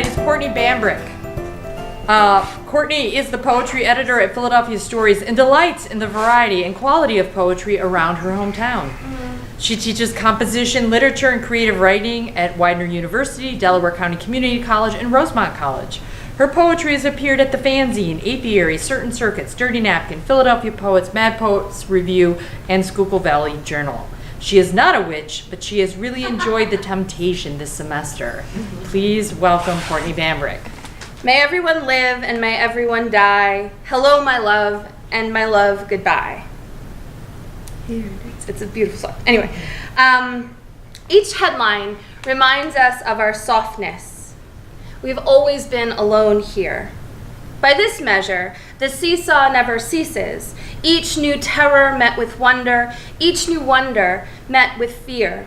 tonight is Courtney Bambrick. Courtney is the poetry editor at Philadelphia Stories and delights in the variety and quality of poetry around her hometown. She teaches composition, literature, and creative writing at Widener University, Delaware County Community College, and Rosemont College. Her poetry has appeared at the Fanzine, Apiary, Certain Circuits, Dirty Napkin, Philadelphia Poets, Mad Poets Review, and Schuylkill Valley Journal. She is not a witch, but she has really enjoyed the temptation this semester. Please welcome Courtney Bambrick. May everyone live and may everyone die. Hello, my love, and my love, goodbye. Here it is. It's a beautiful song. Anyway, each headline reminds us of our softness. We've always been alone here. By this measure, the seesaw never ceases. Each new terror met with wonder, each new wonder met with fear.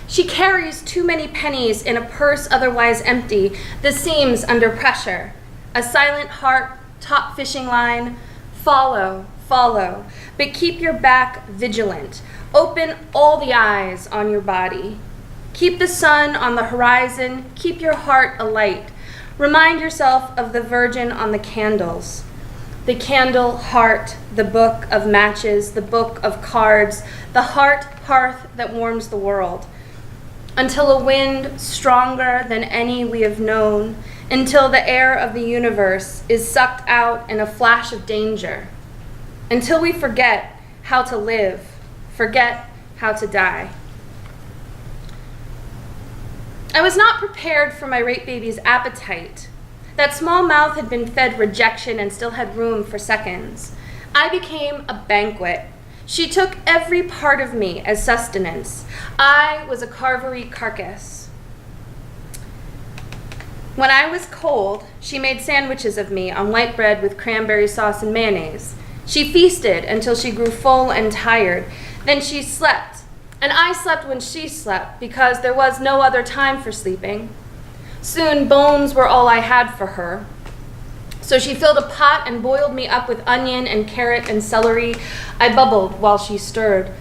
She carries too many pennies in a purse otherwise empty, the seams under pressure. A silent heart, top fishing line, follow, follow, but keep your back vigilant. Open all the eyes on your body. Keep the sun on the horizon, keep your heart alight. Remind yourself of the Virgin on the candles. The candle heart, the book of matches, the book of cards, the heart hearth that warms the world. Until a wind stronger than any we have known, until the air of the universe is sucked out in a flash of danger. Until we forget how to live, forget how to die. I was not prepared for my rape baby's appetite. That small mouth had been fed rejection and still had room for seconds. I became a banquet. She took every part of me as sustenance. I was a carvery carcass. When I was cold, she made sandwiches of me on white bread with cranberry sauce and mayonnaise. She feasted until she grew full and tired. Then she slept. And I slept when she slept because there was no other time for sleeping. Soon bones were all I had for her. So she filled a pot and boiled me up with onion and carrot and celery. I bubbled while she stirred.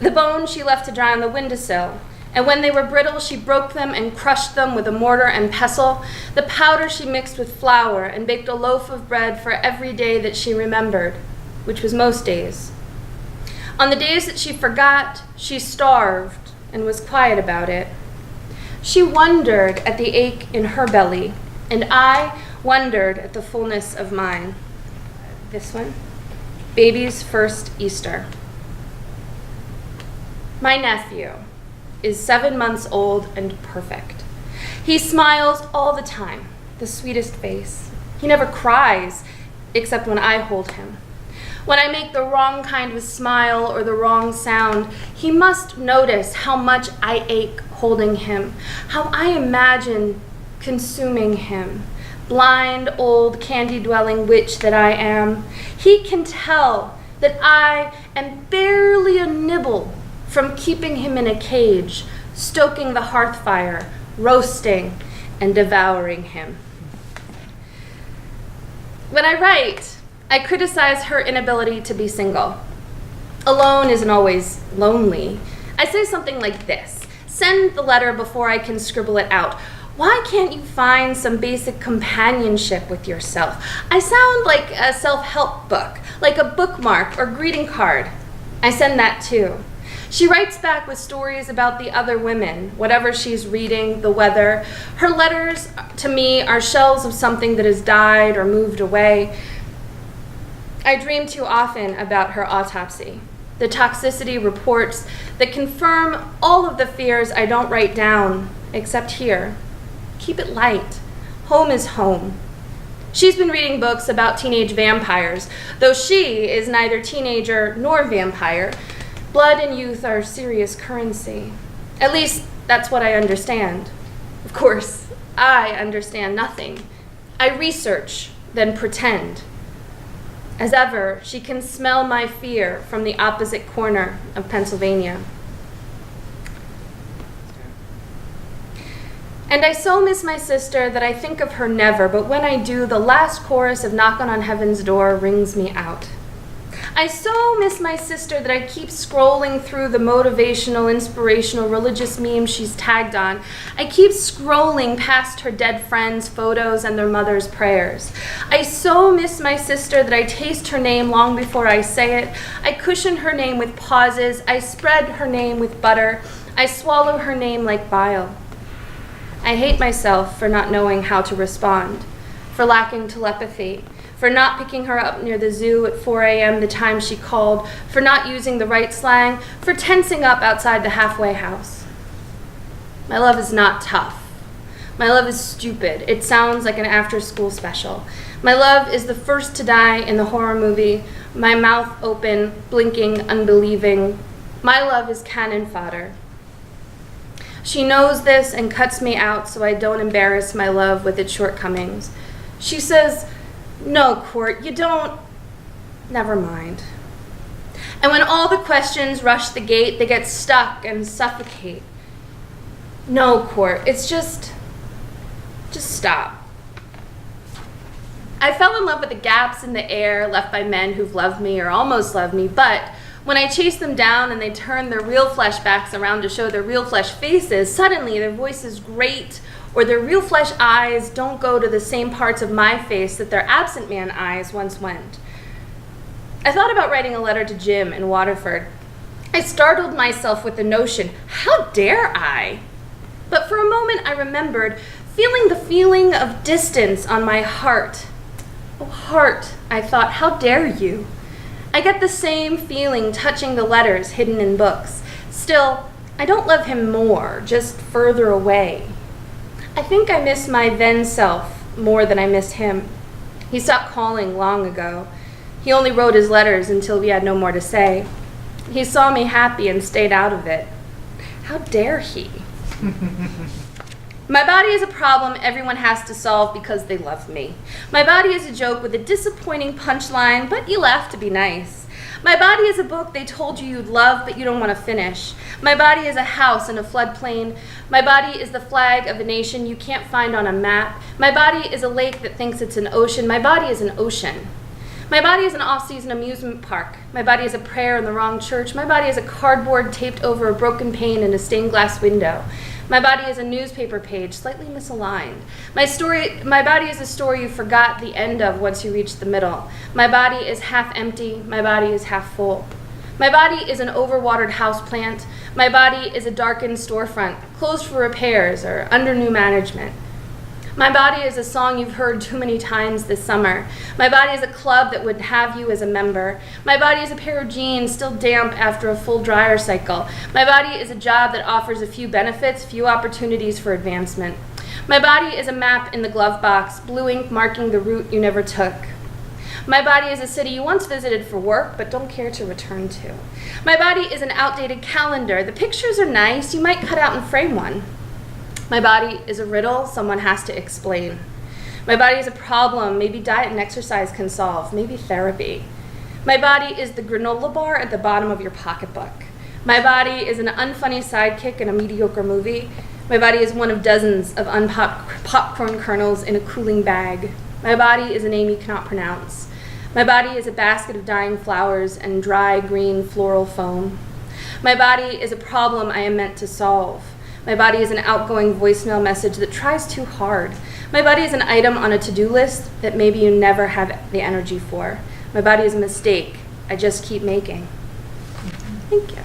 The bones she left to dry on the windowsill. And when they were brittle, she broke them and crushed them with a mortar and pestle. The powder she mixed with flour and baked a loaf of bread for every day that she remembered, which was most days. On the days that she forgot, she starved and was quiet about it. She wondered at the ache in her belly, and I wondered at the fullness of mine. This one, baby's first Easter. My nephew is 7 months old and perfect. He smiles all the time, the sweetest face. He never cries, except when I hold him. When I make the wrong kind of smile or the wrong sound, he must notice how much I ache holding him, how I imagine consuming him. Blind, old, candy-dwelling witch that I am, he can tell that I am barely a nibble from keeping him in a cage, stoking the hearth fire, roasting, and devouring him. When I write, I criticize her inability to be single. Alone isn't always lonely. I say something like this: send the letter before I can scribble it out. Why can't you find some basic companionship with yourself? I sound like a self-help book, like a bookmark or greeting card. I send that too. She writes back with stories about the other women, whatever she's reading, the weather. Her letters to me are shells of something that has died or moved away. I dream too often about her autopsy, the toxicity reports that confirm all of the fears I don't write down, except here. Keep it light. Home is home. She's been reading books about teenage vampires, though she is neither teenager nor vampire. Blood and youth are serious currency. At least that's what I understand. Of course, I understand nothing. I research, then pretend. As ever, she can smell my fear from the opposite corner of Pennsylvania. And I so miss my sister that I think of her never, but when I do, the last chorus of Knockin' on Heaven's Door rings me out. I so miss my sister that I keep scrolling through the motivational, inspirational, religious memes she's tagged on. I keep scrolling past her dead friends' photos and their mother's prayers. I so miss my sister that I taste her name long before I say it. I cushion her name with pauses. I spread her name with butter. I swallow her name like bile. I hate myself for not knowing how to respond, for lacking telepathy, for not picking her up near the zoo at 4 a.m. the time she called, for not using the right slang, for tensing up outside the halfway house. My love is not tough. My love is stupid. It sounds like an after-school special. My love is the first to die in the horror movie, my mouth open, blinking, unbelieving. My love is cannon fodder. She knows this and cuts me out so I don't embarrass my love with its shortcomings. She says, "No, Court, you don't." Never mind. And when all the questions rush the gate, they get stuck and suffocate. No, Court, it's just stop. I fell in love with the gaps in the air left by men who've loved me or almost loved me, but when I chase them down and they turn their real flesh backs around to show their real flesh faces, suddenly their voices grate or their real flesh eyes don't go to the same parts of my face that their absent man eyes once went. I thought about writing a letter to Jim in Waterford. I startled myself with the notion, how dare I? But for a moment I remembered feeling the feeling of distance on my heart. Oh, heart, I thought, how dare you? I get the same feeling touching the letters hidden in books. Still, I don't love him more, just further away. I think I miss my then self more than I miss him. He stopped calling long ago. He only wrote his letters until we had no more to say. He saw me happy and stayed out of it. How dare he? My body is a problem everyone has to solve because they love me. My body is a joke with a disappointing punchline, but you laugh to be nice. My body is a book they told you you'd love, but you don't want to finish. My body is a house in a floodplain. My body is the flag of a nation you can't find on a map. My body is a lake that thinks it's an ocean. My body is an ocean. My body is an off-season amusement park. My body is a prayer in the wrong church. My body is a cardboard taped over a broken pane in a stained glass window. My body is a newspaper page, slightly misaligned. My body is a story you forgot the end of once you reached the middle. My body is half empty. My body is half full. My body is an overwatered houseplant. My body is a darkened storefront, closed for repairs or under new management. My body is a song you've heard too many times this summer. My body is a club that would have you as a member. My body is a pair of jeans still damp after a full dryer cycle. My body is a job that offers a few benefits, few opportunities for advancement. My body is a map in the glove box, blue ink marking the route you never took. My body is a city you once visited for work but don't care to return to. My body is an outdated calendar. The pictures are nice, you might cut out and frame one. My body is a riddle someone has to explain. My body is a problem maybe diet and exercise can solve, maybe therapy. My body is the granola bar at the bottom of your pocketbook. My body is an unfunny sidekick in a mediocre movie. My body is one of dozens of unpopped popcorn kernels in a cooling bag. My body is a name you cannot pronounce. My body is a basket of dying flowers and dry green floral foam. My body is a problem I am meant to solve. My body is an outgoing voicemail message that tries too hard. My body is an item on a to-do list that maybe you never have the energy for. My body is a mistake I just keep making. Thank you.